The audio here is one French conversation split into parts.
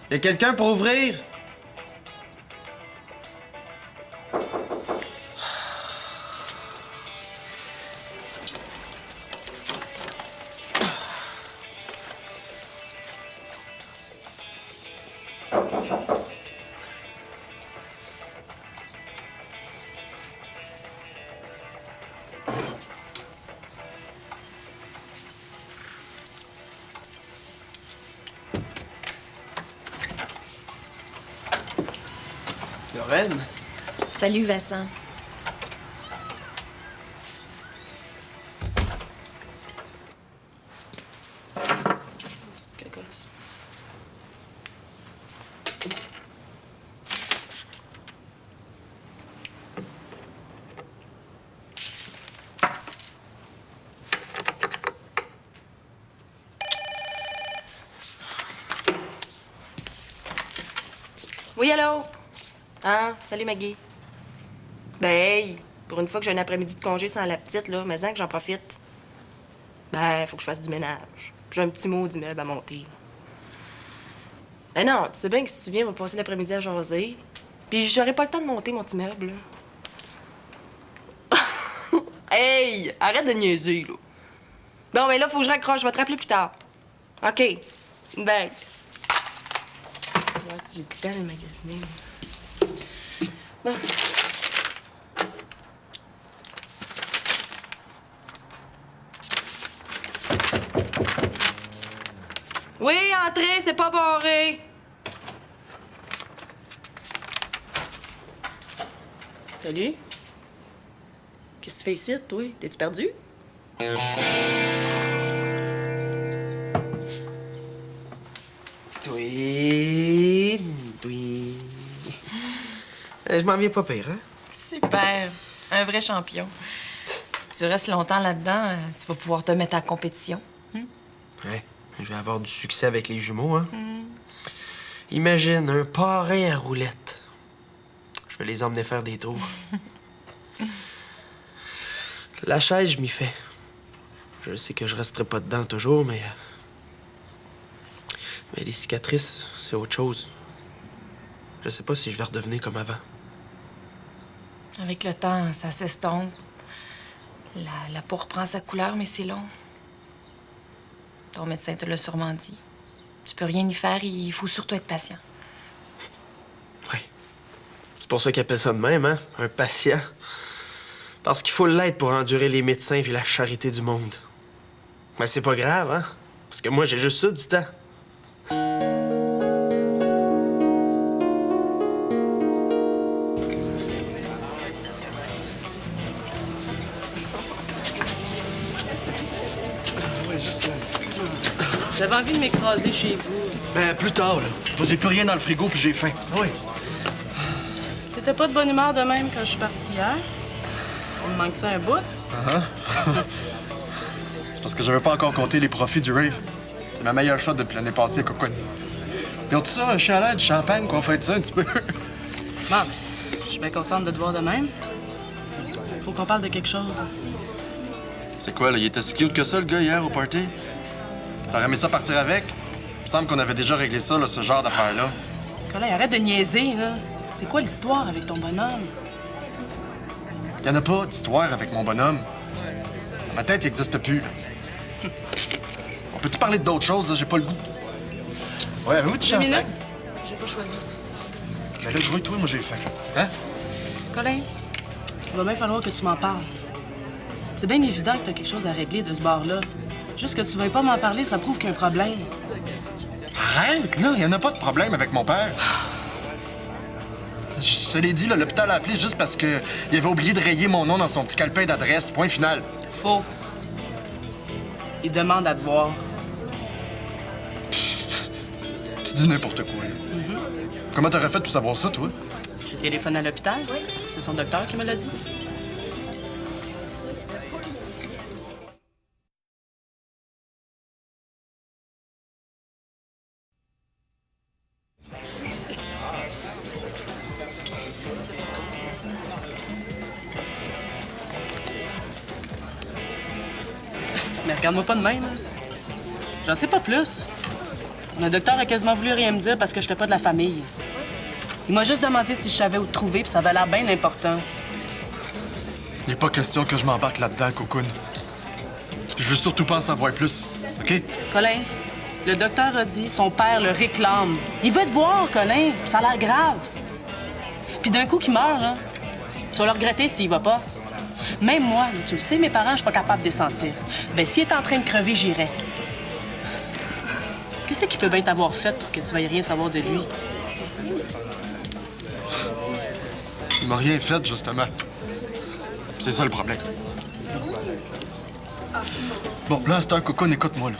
Y a quelqu'un pour ouvrir? Lorraine? Salut, Vincent. Petite cagosse. Oui, allô? Ah, salut Maggie. Ben, hey, pour une fois que j'ai un après-midi de congé sans la petite, là, mais que j'en profite. Ben, faut que je fasse du ménage. J'ai un petit mot d'immeuble à monter. Ben non, tu sais bien que si tu viens, on va passer l'après-midi à jaser. Puis j'aurai pas le temps de monter mon petit meuble, là. Hey, arrête de niaiser, là. Bon, ben là, faut que je raccroche. Je vais te rappeler plus tard. OK. Bye. Voir si j'ai plus le temps de magasiner. Bon. Oui, entrez, c'est pas barré. Salut. Qu'est-ce que tu fais ici, toi? T'es-tu perdu? Oui. Je m'en viens pas pire, hein? Super. Un vrai champion. Si tu restes longtemps là-dedans, tu vas pouvoir te mettre en compétition. Ouais, je vais avoir du succès avec les jumeaux, hein? Imagine, un parrain à roulettes. Je vais les emmener faire des tours. La chaise, je m'y fais. Je sais que je resterai pas dedans toujours, mais les cicatrices, c'est autre chose. Je sais pas si je vais redevenir comme avant. Avec le temps, ça s'estompe. La peau reprend sa couleur, mais c'est long. Ton médecin te l'a sûrement dit. Tu peux rien y faire, il faut surtout être patient. Oui. C'est pour ça qu'ils appellent ça de même, hein? Un patient. Parce qu'il faut l'être pour endurer les médecins et la charité du monde. Mais c'est pas grave, hein? Parce que moi, j'ai juste ça du temps. J'avais envie de m'écraser chez vous. Ben, plus tard, là. Moi, j'ai plus rien dans le frigo puis j'ai faim. Ah oui. T'étais pas de bonne humeur de même quand je suis partie hier? On me manque-tu un bout? C'est parce que j'avais pas encore compté les profits du rave. C'est ma meilleure shot depuis l'année passée, Cocoon. Ils ont tout ça, un chalet, du champagne, qu'on fait ça un petit peu. Bon, je suis bien contente de te voir de même. Faut qu'on parle de quelque chose. C'est quoi, là? Il était si cute que ça, le gars, hier, au party? T'aurais aimé ça partir avec? Il me semble qu'on avait déjà réglé ça, là, ce genre d'affaires-là. Colin, arrête de niaiser, là. C'est quoi l'histoire avec ton bonhomme? Y en a pas d'histoire avec mon bonhomme. Dans ma tête, il existe plus, là. On peut-tu parler d'autres choses, là? J'ai pas le goût. Ouais, avez-vous du 2 champagne? minutes? J'ai pas choisi. Ben là, grouille-toi, moi, j'ai faim. Hein? Colin, il va bien falloir que tu m'en parles. C'est bien évident que t'as quelque chose à régler de ce bord-là. Juste que tu veuilles pas m'en parler, ça prouve qu'il y a un problème. Arrête, là, il y en a pas de problème avec mon père. Je te l'ai dit, là, l'hôpital a appelé juste parce que il avait oublié de rayer mon nom dans son petit calepin d'adresse. Point final. Faux. Il demande à te voir. Tu dis n'importe quoi, là. Comment t'aurais fait pour savoir ça, toi? J'ai téléphoné à l'hôpital. C'est son docteur qui me l'a dit. Mais regarde-moi pas de même, hein. J'en sais pas plus. Le docteur a quasiment voulu rien me dire parce que j'étais pas de la famille. Il m'a juste demandé si je savais où te trouver, puis ça avait l'air bien important. Il n'est pas question que je m'embarque là-dedans, Cocoon. Je veux surtout pas en savoir plus, OK? Colin, le docteur a dit son père le réclame. Il veut te voir, Colin. Ça a l'air grave. Puis d'un coup qu'il meurt, là, tu vas le regretter s'il va pas. Même moi, tu le sais, mes parents, je suis pas capable de les sentir. Ben, s'il est en train de crever, j'irai. Qu'est-ce qu'il peut bien t'avoir fait pour que tu veuilles rien savoir de lui? Il m'a rien fait, justement. C'est ça le problème. Bon, là, c'est un Cocoon, écoute-moi, là.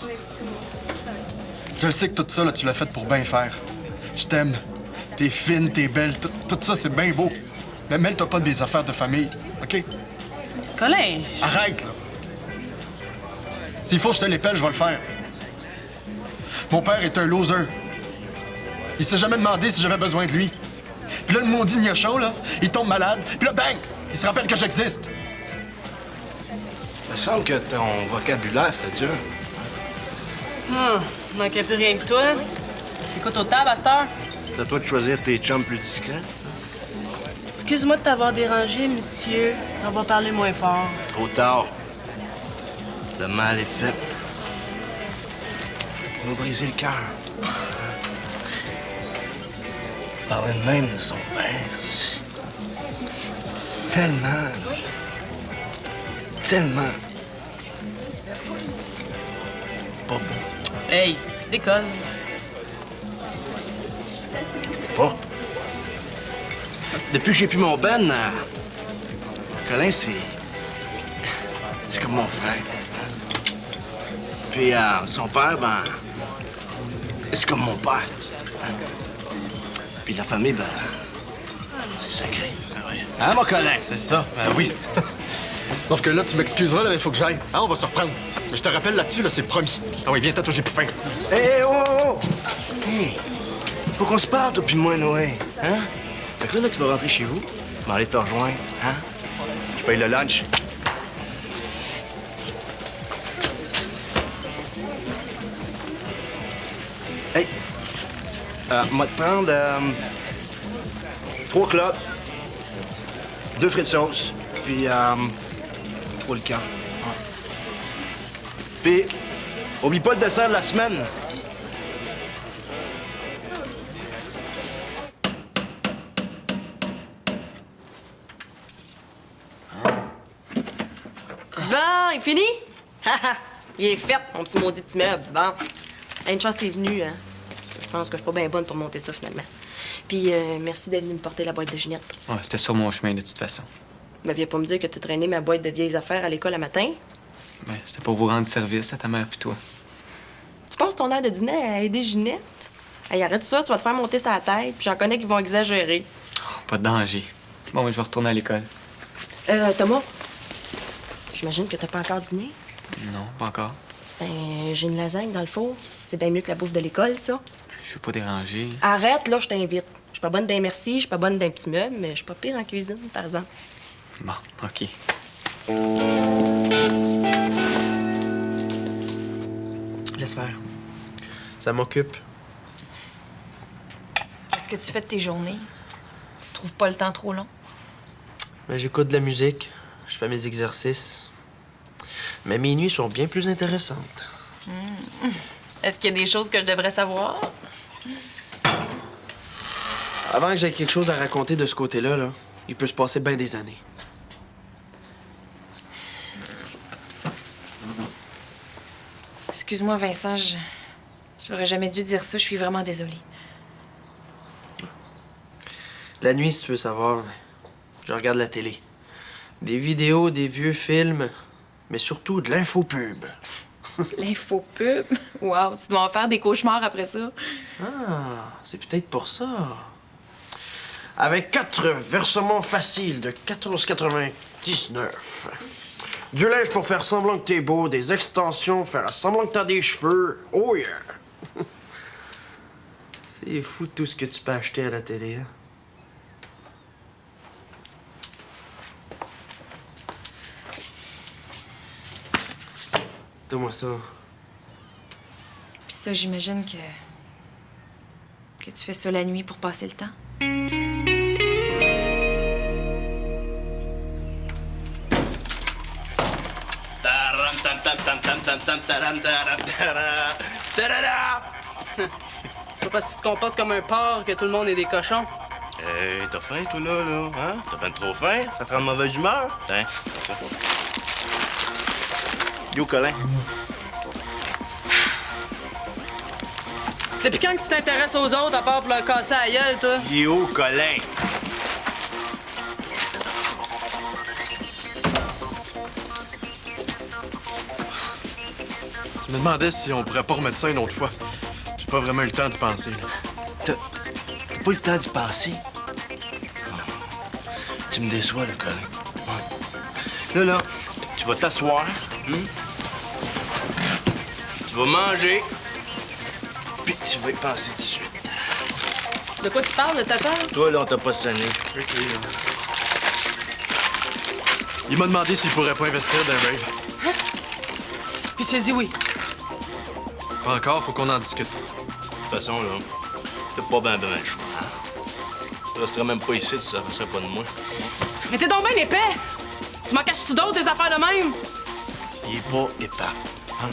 Je le sais que tout ça, là, tu l'as fait pour bien faire. Je t'aime. T'es fine, t'es belle, tout ça, c'est bien beau. Mais mêle-toi pas des affaires de famille, OK? Colin, Arrête, là. S'il faut que je te l'épelle, je vais le faire. Mon père est un loser. Il s'est jamais demandé si j'avais besoin de lui. Puis là, le maudit gnochon, là, il tombe malade. Puis là, bang! Il se rappelle que j'existe. Il me semble que ton vocabulaire fait dur. il manquait plus rien que toi. Écoute au table à cette heure. C'est à toi de choisir tes chums plus discrets. Excuse-moi de t'avoir dérangé, monsieur. On va parler moins fort. Trop tard. Le mal est fait. Il m'a brisé le cœur. Parler de même de son père, c'est tellement... tellement... pas bon. Hey, décolle. Pas. Depuis que j'ai plus mon Ben, Colin, c'est comme mon frère. Puis son père, ben, c'est comme mon père. Puis la famille, ben, c'est sacré. Hein, mon Colin? C'est ça, ben oui. Sauf que là, tu m'excuseras, là, mais il faut que j'aille. Hein, on va se reprendre. Mais je te rappelle là-dessus, là, c'est promis. Ah oui, viens, toi, j'ai plus faim. Hé, oh, oh! Hey, faut qu'on se parle, toi puis moi, Noé. Hein? Fait que là, tu vas rentrer chez vous. Je vais aller te rejoindre, hein? Je paye le lunch. Hey! Moi te prendre 3 clopes, 2 frites sauce, puis pour le camp. Puis, oublie pas le dessert de la semaine. Bon, il est fini? Il est fait, mon petit maudit petit meuble. Bon. Une chance t'es venu, hein? Je pense que je suis pas bien bonne pour monter ça, finalement. Puis, merci d'être venu me porter la boîte de Ginette. Ouais, c'était sur mon chemin, de toute façon. Mais viens pas me dire que t'as traîné ma boîte de vieilles affaires à l'école à matin. Ouais, c'était pour vous rendre service à ta mère puis toi. Tu passes ton heure de dîner à aider Ginette? Hey, arrête ça, tu vas te faire monter sa tête, puis j'en connais qui vont exagérer. Oh, pas de danger. Bon, mais je vais retourner à l'école. Thomas, j'imagine que t'as pas encore dîné? Non, pas encore. Ben, j'ai une lasagne dans le four. C'est bien mieux que la bouffe de l'école, ça. Je veux pas déranger. Arrête, là, je t'invite. Je suis pas bonne d'un merci, je suis pas bonne d'un petit meuble, mais je suis pas pire en cuisine, par exemple. Bon, OK. Laisse faire. Ça m'occupe. Qu'est-ce que tu fais de tes journées? Tu trouves pas le temps trop long? Ben, j'écoute de la musique, je fais mes exercices. Mais mes nuits sont bien plus intéressantes. Est-ce qu'il y a des choses que je devrais savoir? Avant que j'aie quelque chose à raconter de ce côté-là, là, il peut se passer bien des années. Excuse-moi, Vincent, j'aurais jamais dû dire ça. Je suis vraiment désolée. La nuit, si tu veux savoir, je regarde la télé. Des vidéos, des vieux films, mais surtout de l'infopub. L'infopub? Wow, tu dois en faire des cauchemars après ça. Ah, c'est peut-être pour ça. Avec 4 versements faciles de 14,99. Du linge pour faire semblant que t'es beau, des extensions, faire semblant que t'as des cheveux. Oh yeah! C'est fou tout ce que tu peux acheter à la télé, hein? Donne-moi ça. Ça, j'imagine que tu fais ça la nuit pour passer le temps. C'est pas parce que tu te comportes comme un porc que tout le monde est des cochons. Hey, t'as faim, toi, là? Hein? T'as pas trop faim? Ça te rend de mauvaise humeur? Tiens. Yo, Colin. Depuis quand que tu t'intéresses aux autres à part pour leur casser la gueule, toi? Yo, Colin. Je me demandais si on pourrait pas remettre ça une autre fois. J'ai pas vraiment eu le temps d'y penser. Là. T'as pas eu le temps d'y penser? Tu me déçois, là, Colin. Ouais. Là, tu vas t'asseoir. Tu vas manger. Puis tu vas y penser tout de suite. De quoi tu parles, le tata? Toi, là, on t'a pas sonné. Il m'a demandé s'il pourrait pas investir dans un rave. Puis c'est dit oui. Pas encore, faut qu'on en discute. De toute façon, là, t'as pas ben le choix. Hein? Tu resterais même pas ici si ça serait pas de moi. Mais t'es donc bien épais! Tu m'en caches-tu d'autres des affaires de même? Il est pas épais. Hein?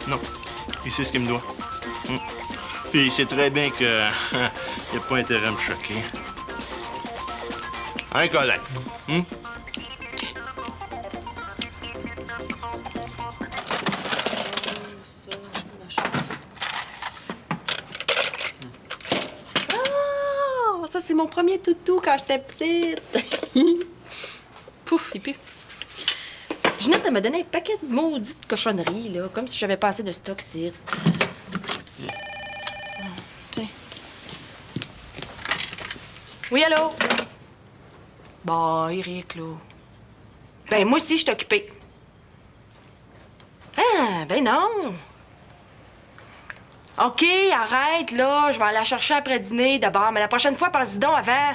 Non. Il sait ce qu'il me doit. Puis il sait très bien que il a pas intérêt à me choquer. Hein, Colin? Oh, ça, c'est mon premier toutou quand j'étais petite. Pouf, il pue. Ginette, elle m'a donné un paquet de maudites cochonneries, là, comme si j'avais pas assez de stock ici. Tiens. Oui, allô? Bon, Eric, là. Ben, moi aussi, je suis occupée. Ah, ben non. OK, arrête, là. Je vais aller la chercher après dîner d'abord, mais la prochaine fois, pense-y donc avant.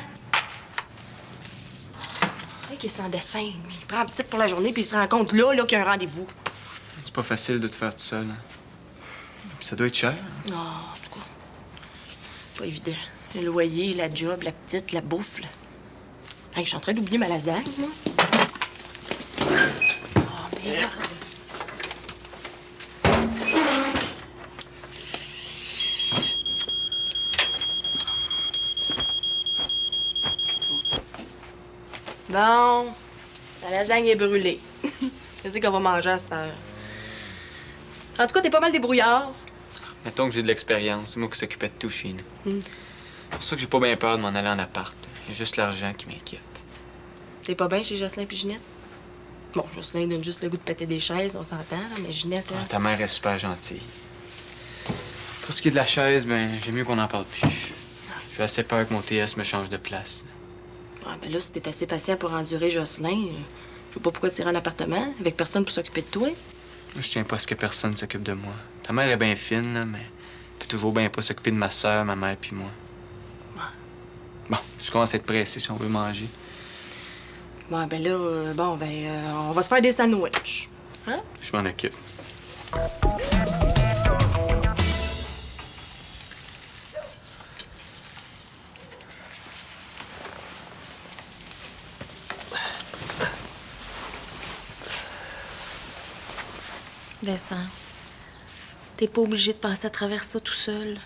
Qui est sans dessin, lui. Il prend la petite pour la journée, puis il se rend compte là qu'il y a un rendez-vous. C'est pas facile de te faire tout seul. Hein. Puis ça doit être cher. Non, en tout cas, pas évident. Le loyer, la job, la petite, la bouffe, là. Hey, je suis en train d'oublier ma lasagne, moi. Oh, merde. Bon, la lasagne est brûlée. Qu'est-ce qu'on va manger à cette heure? En tout cas, t'es pas mal débrouillard. Mettons que j'ai de l'expérience. C'est moi qui s'occupais de tout chez nous. C'est pour ça que j'ai pas bien peur de m'en aller en appart. Il y a juste l'argent qui m'inquiète. T'es pas bien chez Jocelyn puis Ginette? Bon, Jocelyn donne juste le goût de péter des chaises, on s'entend, là, mais Ginette, Ah, ta mère est super gentille. Pour ce qui est de la chaise, ben, j'ai mieux qu'on n'en parle plus. J'ai assez peur que mon TS me change de place. Ah, ben là, si t'es assez patient pour endurer Jocelyn, je vois pas pourquoi tu irais en appartement avec personne pour s'occuper de toi. Je tiens pas à ce que personne s'occupe de moi. Ta mère est bien fine, là, mais elle peut toujours bien pas s'occuper de ma soeur, ma mère puis moi. Bon, je commence à être pressé si on veut manger. Bon, ben là, on va se faire des sandwichs. Hein? Je m'en occupe. Vincent, t'es pas obligé de passer à travers ça tout seul.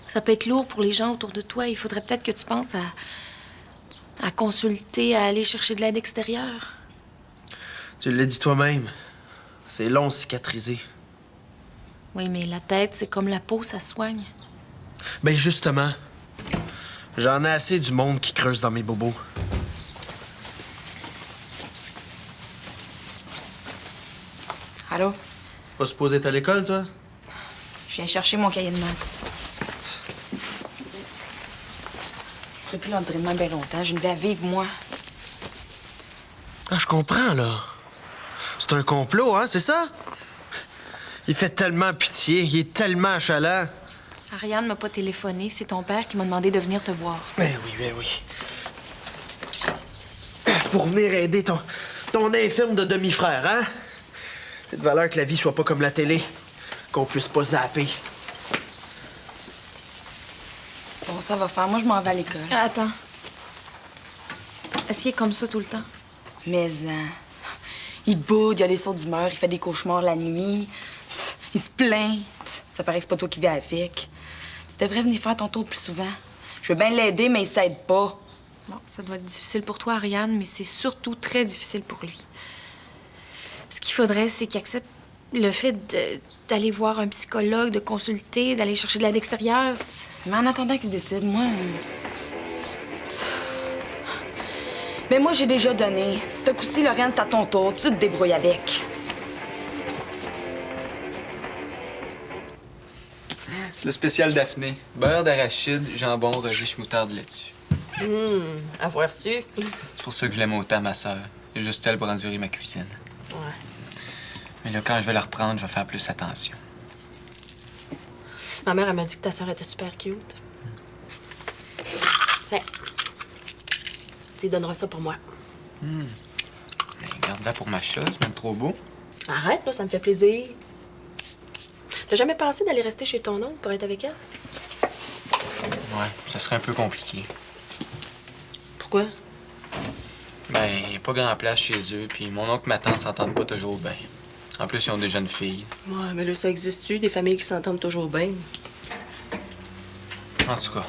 Ça peut être lourd pour les gens autour de toi. Il faudrait peut-être que tu penses à consulter, à aller chercher de l'aide extérieure. Tu l'as dit toi-même. C'est long cicatriser. Oui, mais la tête, c'est comme la peau, ça soigne. Ben justement, j'en ai assez du monde qui creuse dans mes bobos. Allô? Pas supposé être à l'école, toi? Je viens chercher mon cahier de maths. Je peux plus l'en dire de même bien longtemps. Je ne vais à vivre, moi. Ah, je comprends, là. C'est un complot, hein, c'est ça? Il fait tellement pitié, il est tellement achalant. Ariane m'a pas téléphoné. C'est ton père qui m'a demandé de venir te voir. Ben oui. Pour venir aider ton infirme de demi-frère, hein? C'est de valeur que la vie soit pas comme la télé. qu'on puisse pas zapper. Bon, ça va faire. Moi, je m'en vais à l'école. Attends. Est-ce qu'il est comme ça tout le temps? Mais, il boude, il a des sauts d'humeur, il fait des cauchemars la nuit. Il se plaint. Ça paraît que c'est pas toi qui vis avec. Tu devrais venir faire ton tour plus souvent. Je veux bien l'aider, mais il s'aide pas. Bon, ça doit être difficile pour toi, Ariane, mais c'est surtout très difficile pour lui. Ce qu'il faudrait, c'est qu'il accepte le fait d'aller voir un psychologue, de consulter, d'aller chercher de l'aide extérieure. Mais en attendant qu'il se décide, moi... Mais moi, j'ai déjà donné. Ce coup-ci, Lorraine, c'est à ton tour. Tu te débrouilles avec. C'est le spécial Daphné. Beurre d'arachide, jambon, rosige, moutarde là-dessus. Avoir su. C'est pour ça que je l'aime autant, ma sœur. Il y a juste elle pour endurer ma cuisine. Ouais. Mais là, quand je vais la reprendre, je vais faire plus attention. Ma mère, elle m'a dit que ta sœur était super cute. Tiens. Tu donneras ça pour moi. Mais garde-la pour ma chose, c'est même trop beau. Arrête, là, ça me fait plaisir. T'as jamais pensé d'aller rester chez ton oncle pour être avec elle? Ouais, ça serait un peu compliqué. Pourquoi? Ben, il n'y a pas grand place chez eux, puis mon oncle et ma tante s'entendent pas toujours bien. En plus, ils ont des jeunes filles. Ouais, mais là, ça existe-tu, des familles qui s'entendent toujours bien? En tout cas,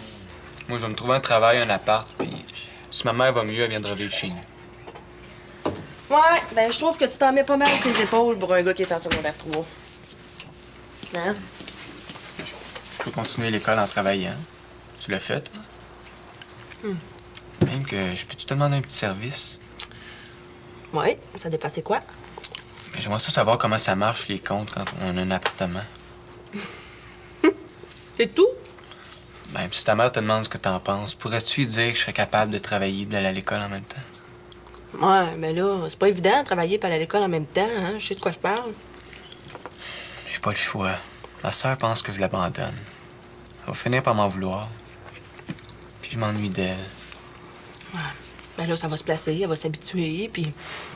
moi, je vais me trouver un travail, un appart, puis si ma mère va mieux, elle viendra vivre chez nous. Ouais, ben je trouve que tu t'en mets pas mal sur les épaules pour un gars qui est en secondaire 3. Hein? Je peux continuer l'école en travaillant. Tu l'as fait, toi? Même que je peux-tu te demander un petit service? Ouais, ça dépassait quoi? Mais j'aimerais ça savoir comment ça marche, les comptes, quand on a un appartement. C'est tout? Ben, si ta mère te demande ce que t'en penses, pourrais-tu lui dire que je serais capable de travailler et d'aller à l'école en même temps? Ouais, mais là, c'est pas évident de travailler et aller à l'école en même temps, hein? Je sais de quoi je parle. J'ai pas le choix. Ma sœur pense que je l'abandonne. Elle va finir par m'en vouloir. Puis je m'ennuie d'elle. Ouais. Ben là, ça va se placer, elle va s'habituer, puis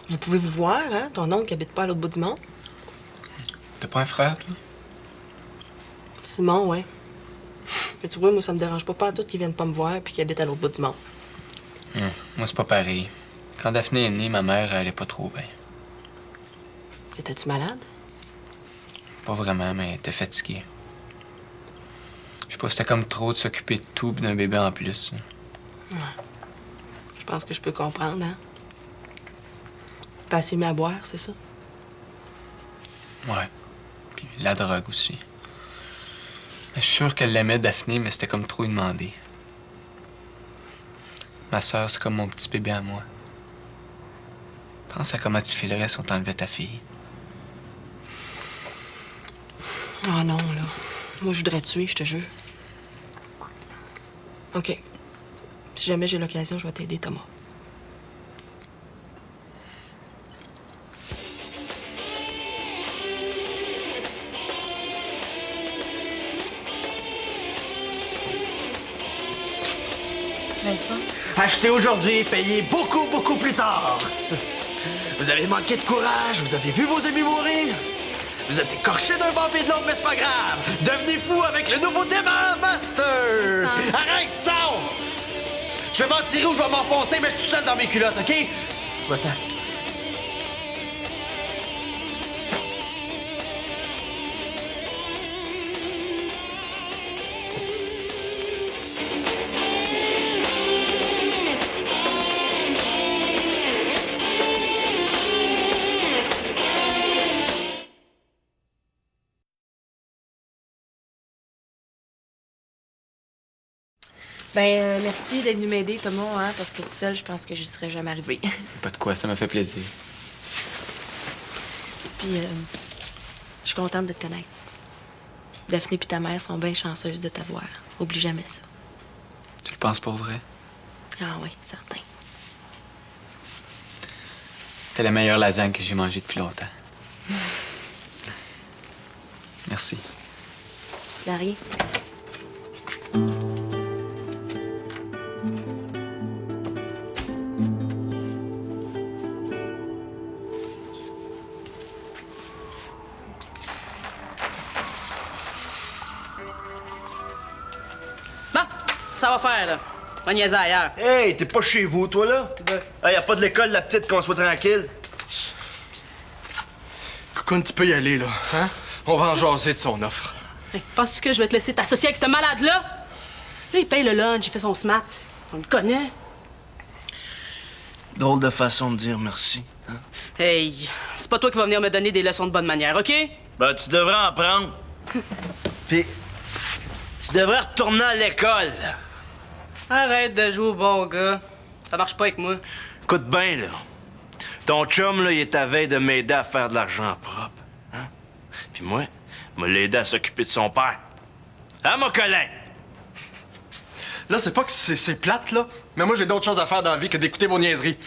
vous pouvez vous voir, hein? Ton oncle qui habite pas à l'autre bout du monde. T'as pas un frère, toi? Simon, ouais. Mais tu vois, moi, ça me dérange pas tout qu'il vienne pas me voir puis qu'il habite à l'autre bout du monde. Moi, c'est pas pareil. Quand Daphné est née, ma mère, elle est pas trop bien. Étais-tu malade? Pas vraiment, mais elle était fatiguée. Je sais pas, c'était comme trop de s'occuper de tout pis d'un bébé en plus. Ouais. Je pense que je peux comprendre, hein? Pas assez mis à boire, c'est ça? Ouais. Puis la drogue aussi. Je suis sûr qu'elle l'aimait, Daphné, mais c'était comme trop y demander. Ma sœur, c'est comme mon petit bébé à moi. Pense à comment tu filerais si on t'enlevait ta fille. Oh non, là. Moi, je voudrais tuer, je te jure. OK. Si jamais j'ai l'occasion, je vais t'aider, Thomas. Vincent? Acheter aujourd'hui, payer beaucoup, beaucoup plus tard. Vous avez manqué de courage, vous avez vu vos amis mourir. Vous êtes écorché d'un bord et de l'autre, mais c'est pas grave. Devenez fou avec le nouveau Démon Master. Vincent. Arrête, sors! Je vais m'en tirer ou je vais m'enfoncer, mais je suis tout seul dans mes culottes, OK? Va-t'en. Ben, merci d'être venu m'aider, Thomas, hein, parce que tout seul, je pense que j'y serais jamais arrivée. Pas de quoi, ça m'a fait plaisir. Puis, je suis contente de te connaître. Daphné et ta mère sont bien chanceuses de t'avoir. Oublie jamais ça. Tu le penses pour vrai? Ah oui, certain. C'était la meilleure lasagne que j'ai mangée depuis longtemps. Merci. De rien. Ça va faire, là. Va niaiser ailleurs. Hey, t'es pas chez vous, toi, là? Hey, y a pas de l'école, la petite, qu'on soit tranquille. Cocoon, tu peux y aller, là. Hein? On va en jaser de son offre. Hey, penses-tu que je vais te laisser t'associer avec ce malade-là? Là, il paye le lunch, il fait son smart. On le connaît. Drôle de façon de dire merci. Hein? Hey, c'est pas toi qui vas venir me donner des leçons de bonne manière, OK? Ben, tu devrais en prendre. Puis, tu devrais retourner à l'école. Arrête de jouer au bon gars. Ça marche pas avec moi. Écoute bien, là. Ton chum, là, il est à veille de m'aider à faire de l'argent propre. Hein? Puis moi, m'a l'aider à s'occuper de son père. Hein, mon collègue? Là, c'est pas que c'est plate, là, mais moi, j'ai d'autres choses à faire dans la vie que d'écouter vos niaiseries.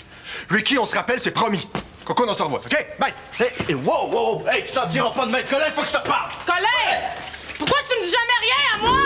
Ricky, on se rappelle, c'est promis. Cocoon, on se revoit, OK? Bye! Hey, wow! Hey, tu t'en diras pas de même. Colin, faut que je te parle! Colin! Pourquoi tu me dis jamais rien à moi?